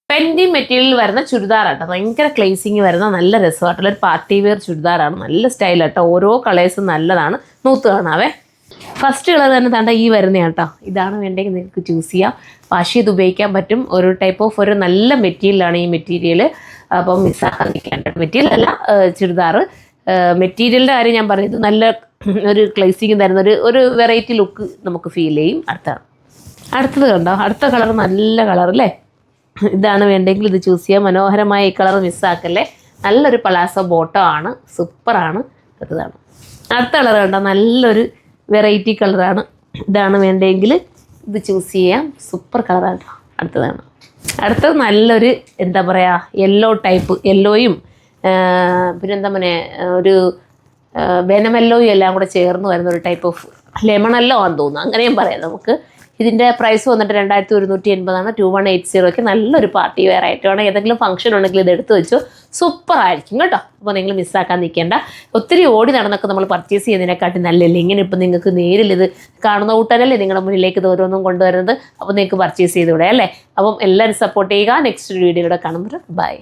പെൻറ്റി material വരുന്ന ചുരിദാറാട്ടോ, ഭയങ്കര ക്ലേസിങ് വരുന്ന നല്ല രസമായിട്ടുള്ള ഒരു പാർട്ടി വെയർ ചുരിദാറാണ്. നല്ല സ്റ്റൈലാട്ടോ, ഓരോ കളേഴ്സും നല്ലതാണ്. നൂത്ത് കാണാവേ. ഫസ്റ്റ് കളർ തന്നെ തണ്ട ഈ വരുന്ന കേട്ടോ. ഇതാണ് വേണ്ടെങ്കിൽ നിങ്ങൾക്ക് ചൂസ് ചെയ്യാം. വാഷ് ചെയ്ത് ഉപയോഗിക്കാൻ പറ്റും. ഒരു ടൈപ്പ് ഓഫ് ഒരു നല്ല മെറ്റീരിയലാണ് ഈ മെറ്റീരിയൽ. അപ്പം മിസ്സാക്കാൻ നിൽക്കേണ്ട മെറ്റീരിയൽ അല്ല, ചുരിദാർ. മെറ്റീരിയലിൻ്റെ കാര്യം ഞാൻ പറയുന്നത് നല്ല ഒരു ക്ലേസിങ് തരുന്ന ഒരു വെറൈറ്റി ലുക്ക് നമുക്ക് ഫീൽ ചെയ്യും. അടുത്തത് കണ്ടോ, അടുത്ത കളർ നല്ല കളർ അല്ലേ. ഇതാണ് വേണ്ടെങ്കിൽ ഇത് ചൂസ് ചെയ്യാം. മനോഹരമായ ഈ കളർ മിസ്സാക്കല്ലേ. നല്ലൊരു പലാസോ ബോട്ടോ ആണ്, സൂപ്പറാണ്. അടുത്തതാണ് അടുത്ത കളർ കണ്ടോ, നല്ലൊരു വെറൈറ്റി കളറാണ്. ഇതാണ് വേണ്ടെങ്കിൽ ഇത് ചൂസ് ചെയ്യാം. സൂപ്പർ കളറാണ്. അടുത്തത് നല്ലൊരു എന്താ പറയുക, യെല്ലോ ടൈപ്പ്, യെല്ലോയും പിന്നെന്താ പറയുക ഒരു വെനമെല്ലോയും എല്ലാം കൂടെ ചേർന്ന് വരുന്ന ഒരു ടൈപ്പ് ഓഫ് ലെമണല്ലോ ആണെന്ന് തോന്നുന്നു, അങ്ങനെയും പറയാം നമുക്ക്. ഇതിൻ്റെ പ്രൈസ് വന്നിട്ട് 2180 2180. നല്ലൊരു പാർട്ടി വെയർ ആയിട്ടാണ്. ഏതെങ്കിലും ഫംഗ്ഷൻ ഉണ്ടെങ്കിൽ ഇത് എടുത്ത് വെച്ചു, സൂപ്പർ ആയിരിക്കും കേട്ടോ. അപ്പോൾ നിങ്ങൾ മിസ്സാക്കാൻ നിൽക്കേണ്ട. ഒത്തിരി ഓടി നടന്നൊക്കെ നമ്മൾ പർച്ചേസ് ചെയ്യുന്നതിനെക്കാട്ടി നല്ലല്ലേ ഇങ്ങനെ. ഇപ്പം നിങ്ങൾക്ക് നേരിൽ ഇത് കാണുന്ന കൂട്ടനല്ലേ നിങ്ങളുടെ മുന്നിലേക്ക് ഇത് ഓരോന്നും കൊണ്ടുവരുന്നത്. അപ്പോൾ നിങ്ങൾക്ക് പർച്ചേസ് ചെയ്തുകൂടെ അല്ലേ. അപ്പം എല്ലാവരും സപ്പോർട്ട് ചെയ്യുക. നെക്സ്റ്റ് വീഡിയോയിലൂടെ കാണുമ്പോൾ ബൈ.